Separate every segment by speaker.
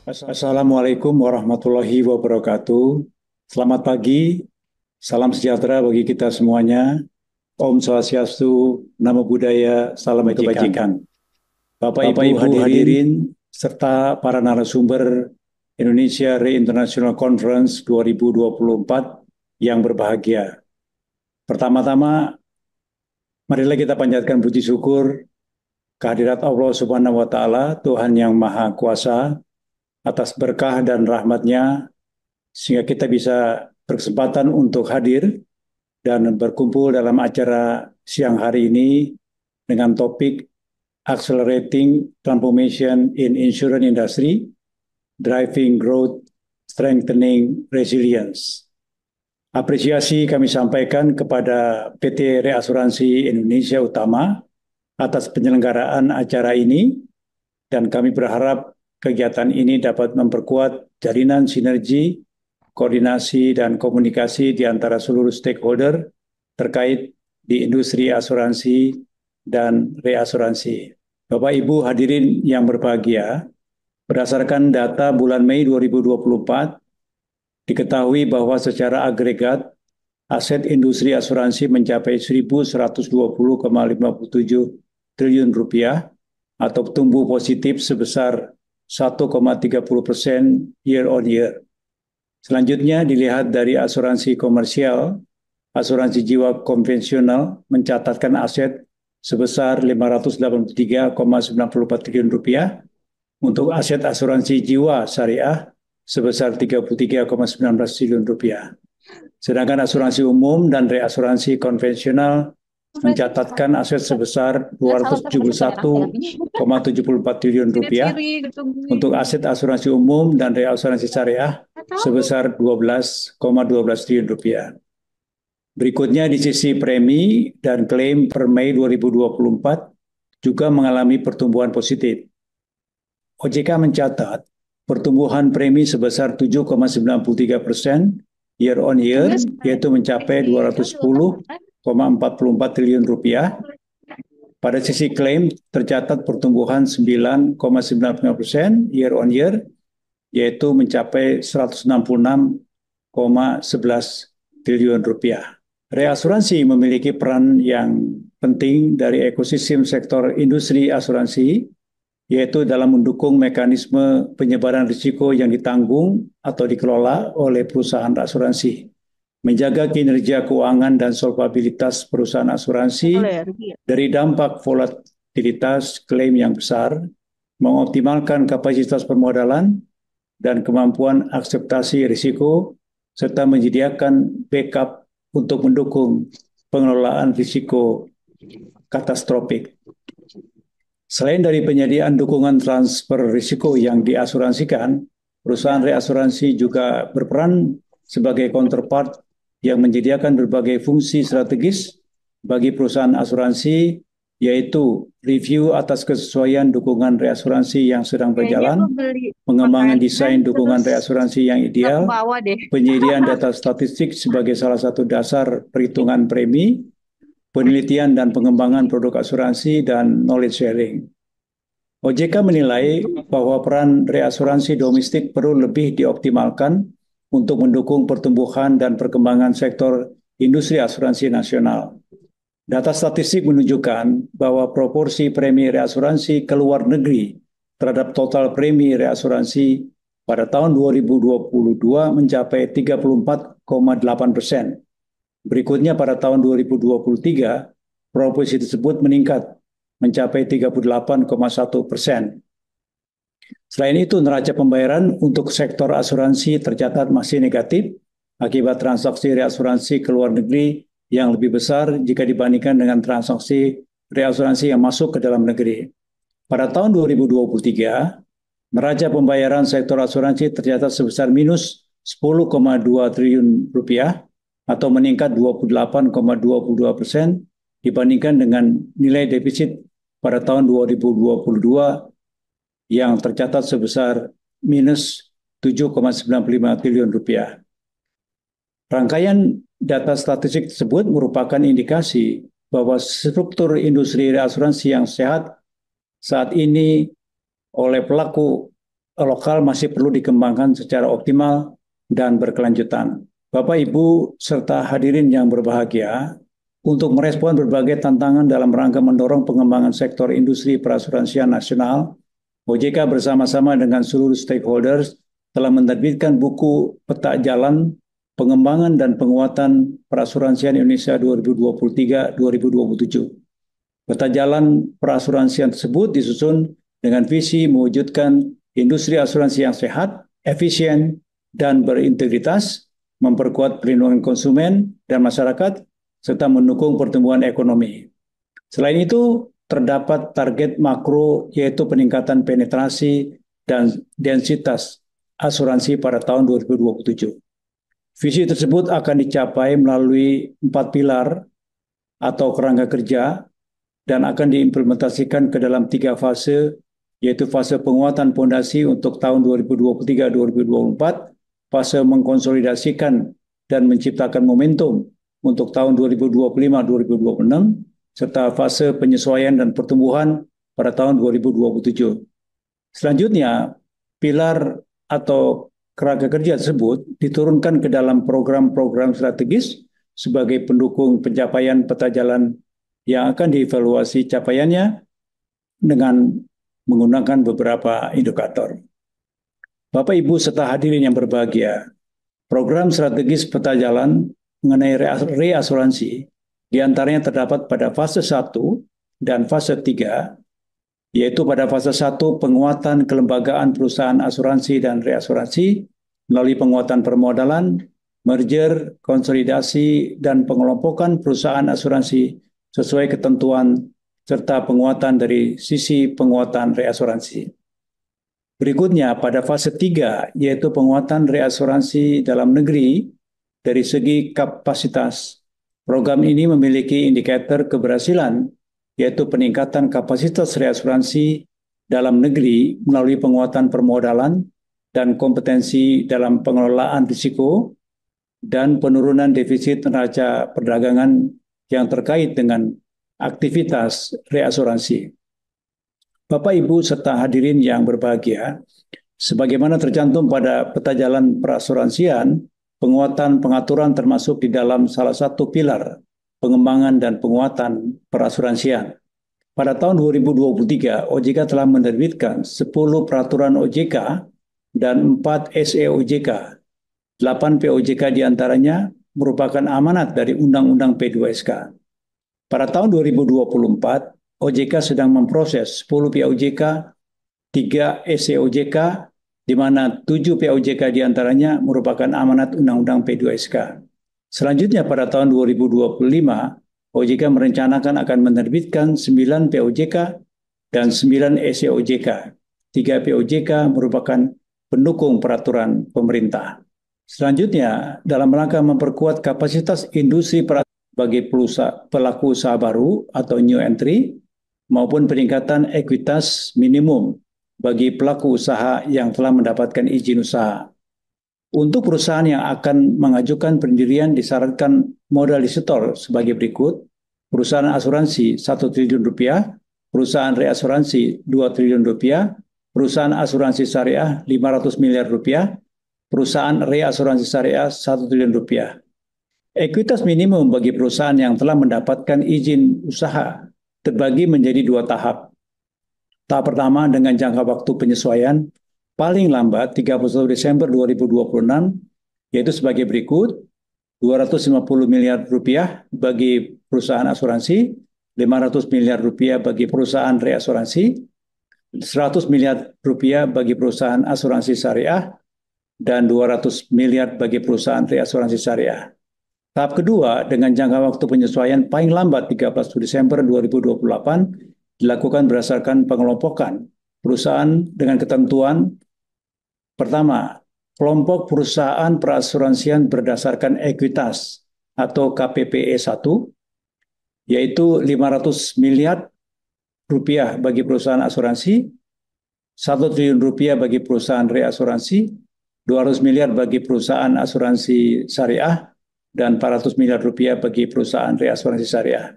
Speaker 1: Assalamualaikum warahmatullahi wabarakatuh. Selamat pagi, salam sejahtera bagi kita semuanya. Om Swastiastu, Namo Buddhaya, salam kebajikan. Bapak Ibu hadirin, serta para narasumber Indonesia Re-International Conference 2024 yang berbahagia. Pertama-tama, marilah kita panjatkan puji syukur kehadirat Allah Subhanahu wa Ta'ala, Tuhan yang Maha Kuasa, atas berkah dan rahmat-Nya sehingga kita bisa berkesempatan untuk hadir dan berkumpul dalam acara siang hari ini dengan topik Accelerating Transformation in Insurance Industry, Driving Growth, Strengthening Resilience. Apresiasi kami sampaikan kepada PT Reasuransi Indonesia Utama atas penyelenggaraan acara ini, dan kami berharap kegiatan ini dapat memperkuat jalinan sinergi, koordinasi, dan komunikasi di antara seluruh stakeholder terkait di industri asuransi dan reasuransi. Bapak Ibu hadirin yang berbahagia, berdasarkan data bulan Mei 2024, diketahui bahwa secara agregat aset industri asuransi mencapai 1.120,57 triliun rupiah atau tumbuh positif sebesar 1,30% year on year. Selanjutnya dilihat dari asuransi komersial, asuransi jiwa konvensional mencatatkan aset sebesar 583,94 triliun rupiah, untuk aset asuransi jiwa syariah sebesar 33,19 triliun rupiah. Sedangkan asuransi umum dan reasuransi konvensional mencatatkan aset sebesar 271,74 triliun rupiah, untuk aset asuransi umum dan reasuransi syariah sebesar 12,12 triliun rupiah. Berikutnya di sisi premi dan klaim per Mei 2024 juga mengalami pertumbuhan positif. OJK mencatat pertumbuhan premi sebesar 7,93% year on year, yaitu mencapai 210,44 triliun rupiah. Pada sisi klaim tercatat pertumbuhan 9,95% year on year, yaitu mencapai 166,11 triliun rupiah. Reasuransi memiliki peran yang penting dari ekosistem sektor industri asuransi, yaitu dalam mendukung mekanisme penyebaran risiko yang ditanggung atau dikelola oleh perusahaan asuransi, menjaga kinerja keuangan dan solvabilitas perusahaan asuransi dari dampak volatilitas klaim yang besar, mengoptimalkan kapasitas permodalan dan kemampuan akseptasi risiko, serta menyediakan backup untuk mendukung pengelolaan risiko katastrofik. Selain dari penyediaan dukungan transfer risiko yang diasuransikan, perusahaan reasuransi juga berperan sebagai counterpart yang menyediakan berbagai fungsi strategis bagi perusahaan asuransi, yaitu review atas kesesuaian dukungan reasuransi yang sedang berjalan, pengembangan desain dukungan reasuransi yang ideal, penyediaan data statistik sebagai salah satu dasar perhitungan premi, penelitian dan pengembangan produk asuransi, dan knowledge sharing. OJK menilai bahwa peran reasuransi domestik perlu lebih dioptimalkan untuk mendukung pertumbuhan dan perkembangan sektor industri asuransi nasional. Data statistik menunjukkan bahwa proporsi premi reasuransi ke luar negeri terhadap total premi reasuransi pada tahun 2022 mencapai 34,8%. Berikutnya pada tahun 2023, proporsi tersebut meningkat mencapai 38,1%. Selain itu, neraca pembayaran untuk sektor asuransi tercatat masih negatif akibat transaksi reasuransi ke luar negeri yang lebih besar jika dibandingkan dengan transaksi reasuransi yang masuk ke dalam negeri. Pada tahun 2023, neraca pembayaran sektor asuransi tercatat sebesar minus 10,2 triliun rupiah atau meningkat 28,22% dibandingkan dengan nilai defisit pada tahun 2022 yang tercatat sebesar minus 7,95 triliun rupiah. Rangkaian data statistik tersebut merupakan indikasi bahwa struktur industri asuransi yang sehat saat ini oleh pelaku lokal masih perlu dikembangkan secara optimal dan berkelanjutan. Bapak, Ibu, serta hadirin yang berbahagia, untuk merespon berbagai tantangan dalam rangka mendorong pengembangan sektor industri perasuransian nasional, OJK bersama-sama dengan seluruh stakeholders telah menerbitkan buku Peta Jalan Pengembangan dan Penguatan Perasuransian Indonesia 2023-2027. Peta jalan perasuransian tersebut disusun dengan visi mewujudkan industri asuransi yang sehat, efisien, dan berintegritas, memperkuat perlindungan konsumen dan masyarakat, serta mendukung pertumbuhan ekonomi. Selain itu, terdapat target makro yaitu peningkatan penetrasi dan densitas asuransi pada tahun 2027. Visi tersebut akan dicapai melalui 4 pilar atau kerangka kerja dan akan diimplementasikan ke dalam 3 fase, yaitu fase penguatan fondasi untuk tahun 2023-2024, fase mengkonsolidasikan dan menciptakan momentum untuk tahun 2025-2026, serta fase penyesuaian dan pertumbuhan pada tahun 2027. Selanjutnya, pilar atau kerangka kerja tersebut diturunkan ke dalam program-program strategis sebagai pendukung pencapaian peta jalan yang akan dievaluasi capaiannya dengan menggunakan beberapa indikator. Bapak, Ibu, serta hadirin yang berbahagia, program strategis peta jalan mengenai reasuransi diantaranya terdapat pada fase 1 dan fase 3, yaitu pada fase 1 penguatan kelembagaan perusahaan asuransi dan reasuransi melalui penguatan permodalan, merger, konsolidasi, dan pengelompokan perusahaan asuransi sesuai ketentuan serta penguatan dari sisi penguatan reasuransi. Berikutnya pada fase 3 yaitu penguatan reasuransi dalam negeri dari segi kapasitas. Program ini memiliki indikator keberhasilan yaitu peningkatan kapasitas reasuransi dalam negeri melalui penguatan permodalan dan kompetensi dalam pengelolaan risiko dan penurunan defisit neraca perdagangan yang terkait dengan aktivitas reasuransi. Bapak, Ibu, serta hadirin yang berbahagia, sebagaimana tercantum pada peta jalan perasuransian, penguatan pengaturan termasuk di dalam salah satu pilar pengembangan dan penguatan perasuransian. Pada tahun 2023, OJK telah menerbitkan 10 peraturan OJK dan 4 SEOJK. 8 POJK diantaranya merupakan amanat dari Undang-Undang P2SK. Pada tahun 2024, OJK sedang memproses 10 POJK, 3 SEOJK, di mana 7 POJK diantaranya merupakan amanat Undang-Undang P2SK. Selanjutnya pada tahun 2025, OJK merencanakan akan menerbitkan 9 POJK dan 9 SEOJK. 3 POJK merupakan pendukung peraturan pemerintah. Selanjutnya, dalam rangka memperkuat kapasitas industri bagi pelaku usaha baru atau new entry, maupun peningkatan ekuitas minimum bagi pelaku usaha yang telah mendapatkan izin usaha. Untuk perusahaan yang akan mengajukan pendirian disyaratkan modal disetor sebagai berikut: perusahaan asuransi 1 triliun rupiah, perusahaan reasuransi 2 triliun rupiah, perusahaan asuransi syariah 500 miliar rupiah, perusahaan reasuransi syariah 1 triliun rupiah. Ekuitas minimum bagi perusahaan yang telah mendapatkan izin usaha terbagi menjadi 2 tahap. Tahap pertama dengan jangka waktu penyesuaian paling lambat 31 Desember 2026, yaitu sebagai berikut: 250 miliar rupiah bagi perusahaan asuransi, 500 miliar rupiah bagi perusahaan reasuransi, 100 miliar rupiah bagi perusahaan asuransi syariah, dan 200 miliar bagi perusahaan reasuransi syariah. Tahap kedua dengan jangka waktu penyesuaian paling lambat 13 Desember 2028 dilakukan berdasarkan pengelompokan perusahaan dengan ketentuan: pertama, kelompok perusahaan perasuransian berdasarkan ekuitas atau KPPE 1, yaitu 500 miliar rupiah bagi perusahaan asuransi, 1 triliun rupiah bagi perusahaan reasuransi, 200 miliar bagi perusahaan asuransi syariah, dan 400 miliar rupiah bagi perusahaan reasuransi syariah.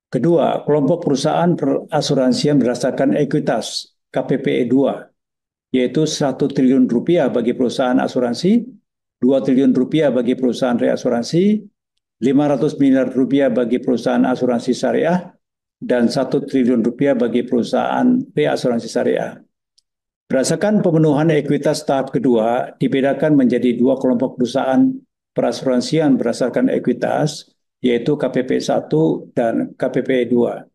Speaker 1: Kedua, kelompok perusahaan perasuransian berdasarkan ekuitas KPPE 2, yaitu 1 triliun rupiah bagi perusahaan asuransi, 2 triliun rupiah bagi perusahaan reasuransi, 500 miliar rupiah bagi perusahaan asuransi syariah, dan 1 triliun rupiah bagi perusahaan reasuransi syariah. Berdasarkan pemenuhan ekuitas tahap kedua, dibedakan menjadi dua kelompok perusahaan perasuransian berdasarkan ekuitas, yaitu KPP 1 dan KPP 2.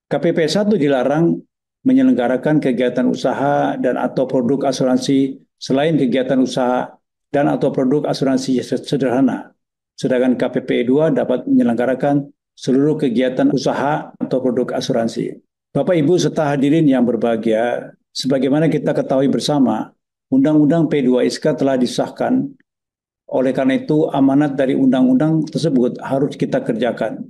Speaker 1: KPP 1 dilarang menyelenggarakan kegiatan usaha dan atau produk asuransi selain kegiatan usaha dan atau produk asuransi sederhana. Sedangkan KPP 2 dapat menyelenggarakan seluruh kegiatan usaha atau produk asuransi. Bapak, Ibu, serta hadirin yang berbahagia, sebagaimana kita ketahui bersama, Undang-Undang P2SK telah disahkan. Oleh karena itu, amanat dari undang-undang tersebut harus kita kerjakan.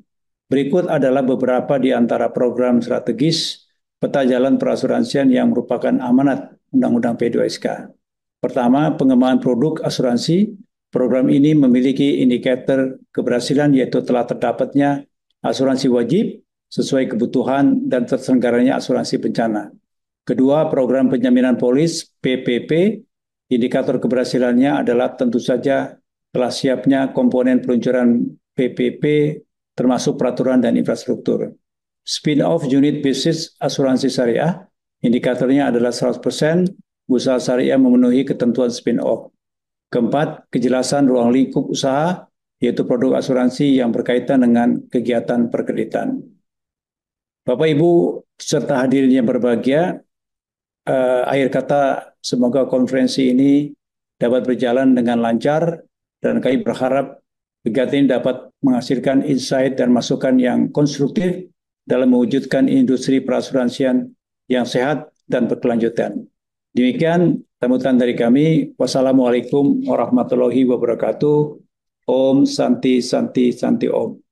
Speaker 1: Berikut adalah beberapa di antara program strategis peta jalan perasuransian yang merupakan amanat Undang-Undang P2SK. Pertama, pengembangan produk asuransi. Program ini memiliki indikator keberhasilan, yaitu telah terdapatnya asuransi wajib sesuai kebutuhan dan terselenggaranya asuransi bencana. Kedua, program penjaminan polis PPP. Indikator keberhasilannya adalah tentu saja telah siapnya komponen peluncuran PPP termasuk peraturan dan infrastruktur. Spin-off unit bisnis asuransi syariah, indikatornya adalah 100% usaha syariah memenuhi ketentuan spin-off. Keempat, kejelasan ruang lingkup usaha, yaitu produk asuransi yang berkaitan dengan kegiatan perkreditan. Bapak, Ibu, serta hadirin yang berbahagia, akhir kata, semoga konferensi ini dapat berjalan dengan lancar dan kami berharap kegiatan ini dapat menghasilkan insight dan masukan yang konstruktif dalam mewujudkan industri perasuransian yang sehat dan berkelanjutan. Demikian sambutan dari kami. Wassalamualaikum warahmatullahi wabarakatuh. Om Santi Santi Santi Om.